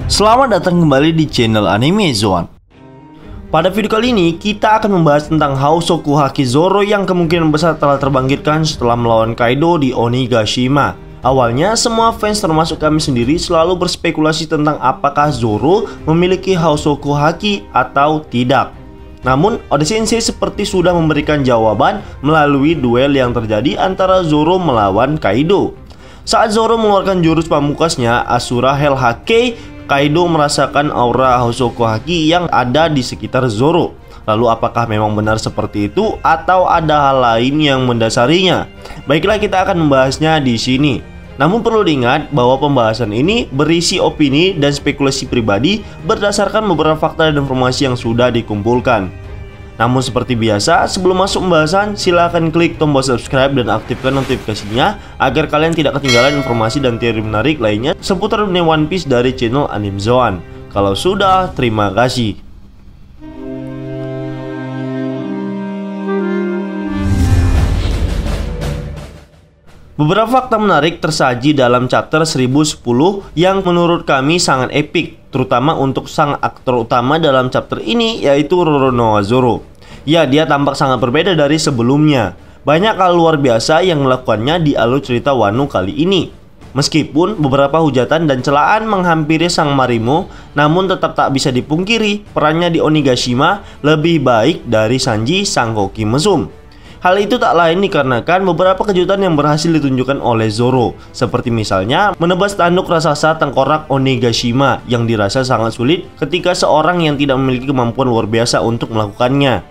Selamat datang kembali di channel Anime Zone. Pada video kali ini kita akan membahas tentang Hosoku Haki Zoro yang kemungkinan besar telah terbangkitkan setelah melawan Kaido di Onigashima. Awalnya semua fans termasuk kami sendiri selalu berspekulasi tentang apakah Zoro memiliki Hosoku Haki atau tidak. Namun Oda Sensei seperti sudah memberikan jawaban melalui duel yang terjadi antara Zoro melawan Kaido. Saat Zoro mengeluarkan jurus pamungkasnya Asura Hell Hake, Kaido merasakan aura Hosoku Haki yang ada di sekitar Zoro. Lalu apakah memang benar seperti itu atau ada hal lain yang mendasarinya? Baiklah, kita akan membahasnya di sini. Namun perlu diingat bahwa pembahasan ini berisi opini dan spekulasi pribadi berdasarkan beberapa fakta dan informasi yang sudah dikumpulkan. Namun seperti biasa, sebelum masuk pembahasan, silahkan klik tombol subscribe dan aktifkan notifikasinya agar kalian tidak ketinggalan informasi dan teori menarik lainnya seputar dunia One Piece dari channel Anime Zone. Kalau sudah, terima kasih. Beberapa fakta menarik tersaji dalam chapter 1010 yang menurut kami sangat epik, terutama untuk sang aktor utama dalam chapter ini, yaitu Roronoa Zoro. Ya, dia tampak sangat berbeda dari sebelumnya. Banyak hal luar biasa yang melakukannya di alur cerita Wano kali ini. Meskipun beberapa hujatan dan celaan menghampiri sang Marimo, namun tetap tak bisa dipungkiri perannya di Onigashima lebih baik dari Sanji sang koki mesum. Hal itu tak lain dikarenakan beberapa kejutan yang berhasil ditunjukkan oleh Zoro, seperti misalnya menebas tanduk raksasa tengkorak Onigashima yang dirasa sangat sulit ketika seorang yang tidak memiliki kemampuan luar biasa untuk melakukannya.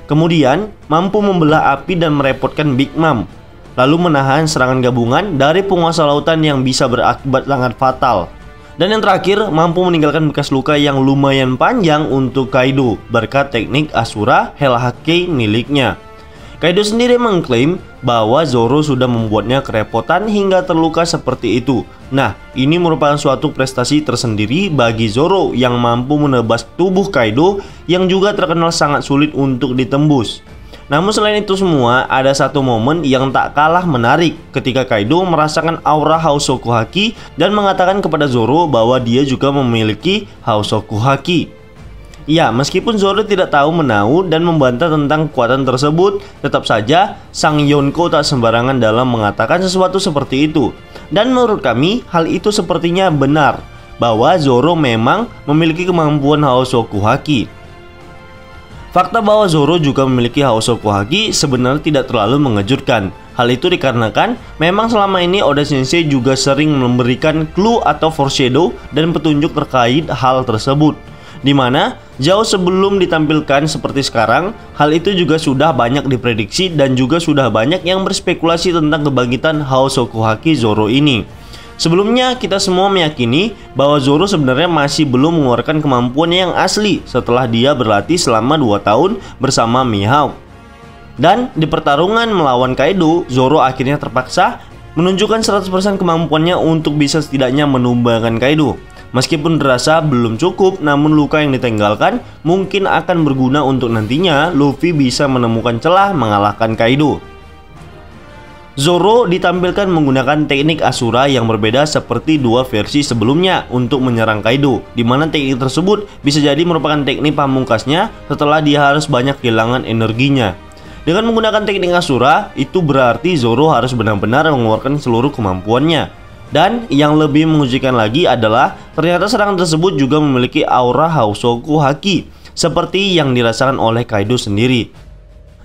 Kemudian, mampu membelah api dan merepotkan Big Mom, lalu menahan serangan gabungan dari penguasa lautan yang bisa berakibat sangat fatal. Dan yang terakhir, mampu meninggalkan bekas luka yang lumayan panjang untuk Kaido berkat teknik Asura Hell Hake miliknya. Kaido sendiri mengklaim bahwa Zoro sudah membuatnya kerepotan hingga terluka seperti itu. Nah, ini merupakan suatu prestasi tersendiri bagi Zoro yang mampu menebas tubuh Kaido yang juga terkenal sangat sulit untuk ditembus. Namun selain itu semua, ada satu momen yang tak kalah menarik ketika Kaido merasakan aura Hosoku Haki dan mengatakan kepada Zoro bahwa dia juga memiliki Hosoku Haki. Ya, meskipun Zoro tidak tahu menahu dan membantah tentang kekuatan tersebut, tetap saja sang Yonko tak sembarangan dalam mengatakan sesuatu seperti itu. Dan menurut kami, hal itu sepertinya benar, bahwa Zoro memang memiliki kemampuan Hosoku Haki. Fakta bahwa Zoro juga memiliki Hosoku Haki sebenarnya tidak terlalu mengejutkan. Hal itu dikarenakan memang selama ini Oda Sensei juga sering memberikan clue atau foreshadow dan petunjuk terkait hal tersebut, dimana jauh sebelum ditampilkan seperti sekarang, hal itu juga sudah banyak diprediksi dan juga sudah banyak yang berspekulasi tentang kebangkitan Hosoku Haki Zoro ini. Sebelumnya kita semua meyakini bahwa Zoro sebenarnya masih belum mengeluarkan kemampuan yang asli setelah dia berlatih selama 2 tahun bersama Mihawk. Dan di pertarungan melawan Kaido, Zoro akhirnya terpaksa menunjukkan 100% kemampuannya untuk bisa setidaknya menumbangkan Kaido. Meskipun terasa belum cukup, namun luka yang ditinggalkan mungkin akan berguna untuk nantinya Luffy bisa menemukan celah mengalahkan Kaido. Zoro ditampilkan menggunakan teknik Asura yang berbeda seperti dua versi sebelumnya untuk menyerang Kaido, di mana teknik tersebut bisa jadi merupakan teknik pamungkasnya setelah dia harus banyak kehilangan energinya. Dengan menggunakan teknik Asura, itu berarti Zoro harus benar-benar mengeluarkan seluruh kemampuannya. Dan yang lebih mengejutkan lagi adalah ternyata serangan tersebut juga memiliki aura Hosoku Haki seperti yang dirasakan oleh Kaido sendiri.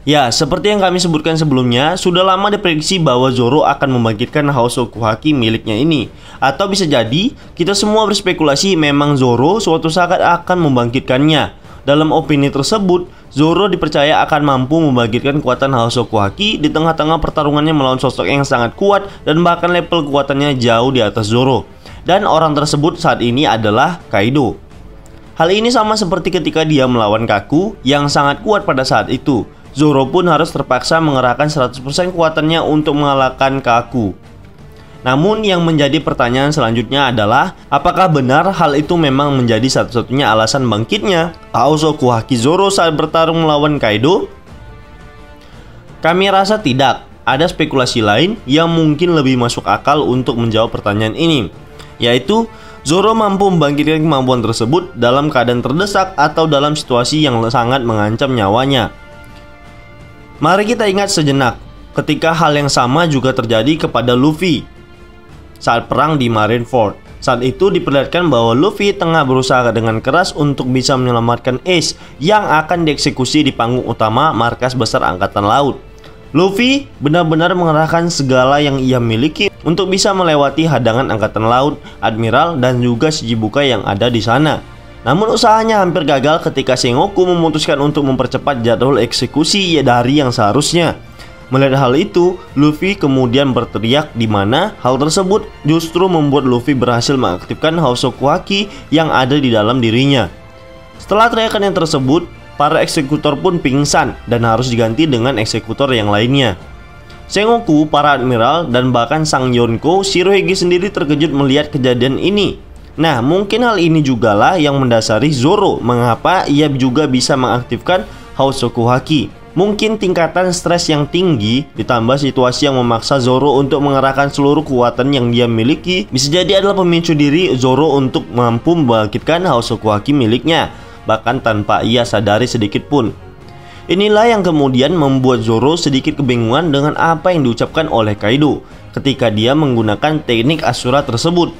Ya, seperti yang kami sebutkan sebelumnya, sudah lama diprediksi bahwa Zoro akan membangkitkan Hosoku Haki miliknya ini. Atau bisa jadi kita semua berspekulasi memang Zoro suatu saat akan membangkitkannya. Dalam opini tersebut, Zoro dipercaya akan mampu membangkitkan kekuatan Hosoku Haki di tengah-tengah pertarungannya melawan sosok yang sangat kuat dan bahkan level kekuatannya jauh di atas Zoro. Dan orang tersebut saat ini adalah Kaido. Hal ini sama seperti ketika dia melawan Kaku yang sangat kuat pada saat itu. Zoro pun harus terpaksa mengerahkan 100% kekuatannya untuk mengalahkan Kaku. Namun yang menjadi pertanyaan selanjutnya adalah apakah benar hal itu memang menjadi satu-satunya alasan bangkitnya Hosoku Haki Zoro saat bertarung melawan Kaido? Kami rasa tidak. Ada spekulasi lain yang mungkin lebih masuk akal untuk menjawab pertanyaan ini, yaitu Zoro mampu membangkitkan kemampuan tersebut dalam keadaan terdesak atau dalam situasi yang sangat mengancam nyawanya. Mari kita ingat sejenak, ketika hal yang sama juga terjadi kepada Luffy saat perang di Marineford. Saat itu diperlihatkan bahwa Luffy tengah berusaha dengan keras untuk bisa menyelamatkan Ace yang akan dieksekusi di panggung utama markas besar Angkatan Laut. Luffy benar-benar mengerahkan segala yang ia miliki untuk bisa melewati hadangan Angkatan Laut, Admiral, dan juga Shichibukai yang ada di sana. Namun usahanya hampir gagal ketika Sengoku memutuskan untuk mempercepat jadwal eksekusi dari yang seharusnya. Melihat hal itu, Luffy kemudian berteriak, di mana hal tersebut justru membuat Luffy berhasil mengaktifkan Hausoku Haki yang ada di dalam dirinya. Setelah teriakan yang tersebut, para eksekutor pun pingsan dan harus diganti dengan eksekutor yang lainnya. Sengoku, para admiral, dan bahkan sang Yonko, Shirohige sendiri terkejut melihat kejadian ini. Nah, mungkin hal ini jugalah yang mendasari Zoro mengapa ia juga bisa mengaktifkan Hausoku Haki. Mungkin tingkatan stres yang tinggi ditambah situasi yang memaksa Zoro untuk mengerahkan seluruh kekuatan yang dia miliki bisa jadi adalah pemicu diri Zoro untuk mampu membangkitkan Hausoku Haki miliknya, bahkan tanpa ia sadari sedikit pun. Inilah yang kemudian membuat Zoro sedikit kebingungan dengan apa yang diucapkan oleh Kaido ketika dia menggunakan teknik Asura tersebut.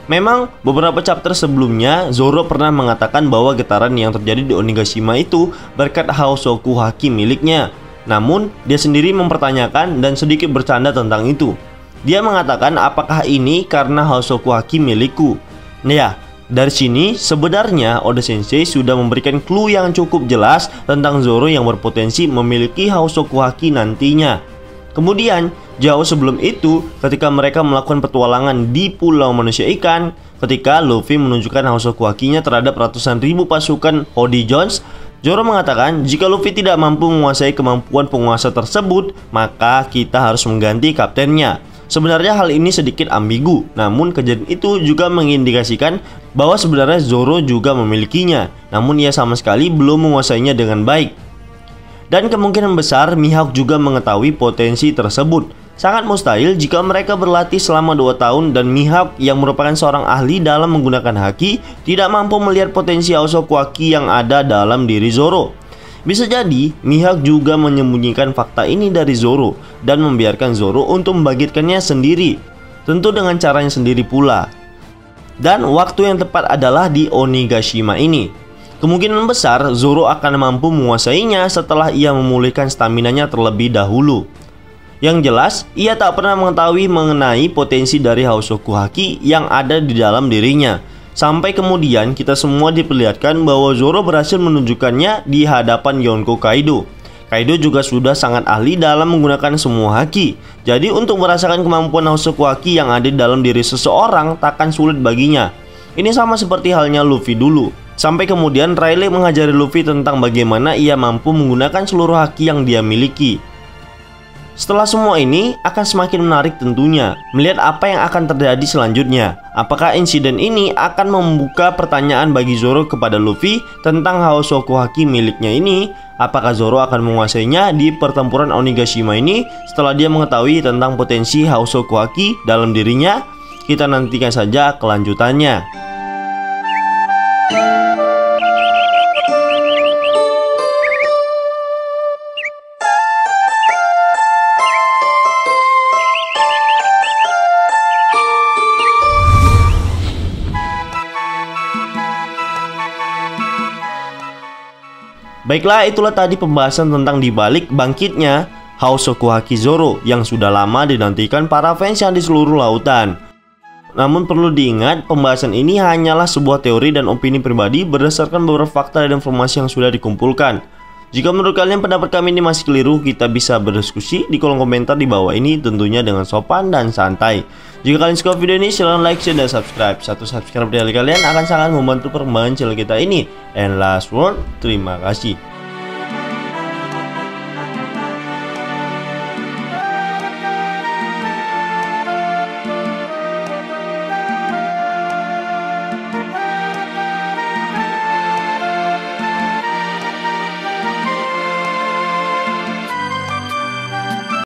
Memang beberapa chapter sebelumnya Zoro pernah mengatakan bahwa getaran yang terjadi di Onigashima itu berkat Hausoku Haki miliknya. Namun dia sendiri mempertanyakan dan sedikit bercanda tentang itu. Dia mengatakan apakah ini karena Hausoku Haki milikku. Nah, dari sini sebenarnya Oda Sensei sudah memberikan clue yang cukup jelas tentang Zoro yang berpotensi memiliki Hausoku Haki nantinya. Kemudian jauh sebelum itu, ketika mereka melakukan petualangan di Pulau Manusia Ikan, ketika Luffy menunjukkan Hausoku Hakinya terhadap ratusan ribu pasukan Hody Jones, Zoro mengatakan jika Luffy tidak mampu menguasai kemampuan penguasa tersebut, maka kita harus mengganti kaptennya. Sebenarnya hal ini sedikit ambigu, namun kejadian itu juga mengindikasikan bahwa sebenarnya Zoro juga memilikinya, namun ia sama sekali belum menguasainya dengan baik. Dan kemungkinan besar Mihawk juga mengetahui potensi tersebut. Sangat mustahil jika mereka berlatih selama 2 tahun dan Mihawk yang merupakan seorang ahli dalam menggunakan haki tidak mampu melihat potensi Hausoku Haki yang ada dalam diri Zoro. Bisa jadi Mihawk juga menyembunyikan fakta ini dari Zoro dan membiarkan Zoro untuk membangkitkannya sendiri, tentu dengan caranya sendiri pula. Dan waktu yang tepat adalah di Onigashima ini. Kemungkinan besar Zoro akan mampu menguasainya setelah ia memulihkan staminanya terlebih dahulu. Yang jelas, ia tak pernah mengetahui mengenai potensi dari Hausoku Haki yang ada di dalam dirinya. Sampai kemudian kita semua diperlihatkan bahwa Zoro berhasil menunjukkannya di hadapan Yonko Kaido. Kaido juga sudah sangat ahli dalam menggunakan semua haki. Jadi untuk merasakan kemampuan Hausoku Haki yang ada di dalam diri seseorang takkan sulit baginya. Ini sama seperti halnya Luffy dulu. Sampai kemudian Rayleigh mengajari Luffy tentang bagaimana ia mampu menggunakan seluruh haki yang dia miliki. Setelah semua ini akan semakin menarik tentunya melihat apa yang akan terjadi selanjutnya. Apakah insiden ini akan membuka pertanyaan bagi Zoro kepada Luffy tentang Hausoku Haki miliknya ini? Apakah Zoro akan menguasainya di pertempuran Onigashima ini setelah dia mengetahui tentang potensi Hausoku Haki dalam dirinya? Kita nantikan saja kelanjutannya. Baiklah, itulah tadi pembahasan tentang dibalik bangkitnya Hausoku Haki Zoro yang sudah lama dinantikan para fans yang di seluruh lautan. Namun perlu diingat, pembahasan ini hanyalah sebuah teori dan opini pribadi berdasarkan beberapa fakta dan informasi yang sudah dikumpulkan. Jika menurut kalian pendapat kami ini masih keliru, kita bisa berdiskusi di kolom komentar di bawah ini, tentunya dengan sopan dan santai. Jika kalian suka video ini, silahkan like, share, dan subscribe. Satu subscribe dari kalian akan sangat membantu perkembangan channel kita ini. And last word, terima kasih.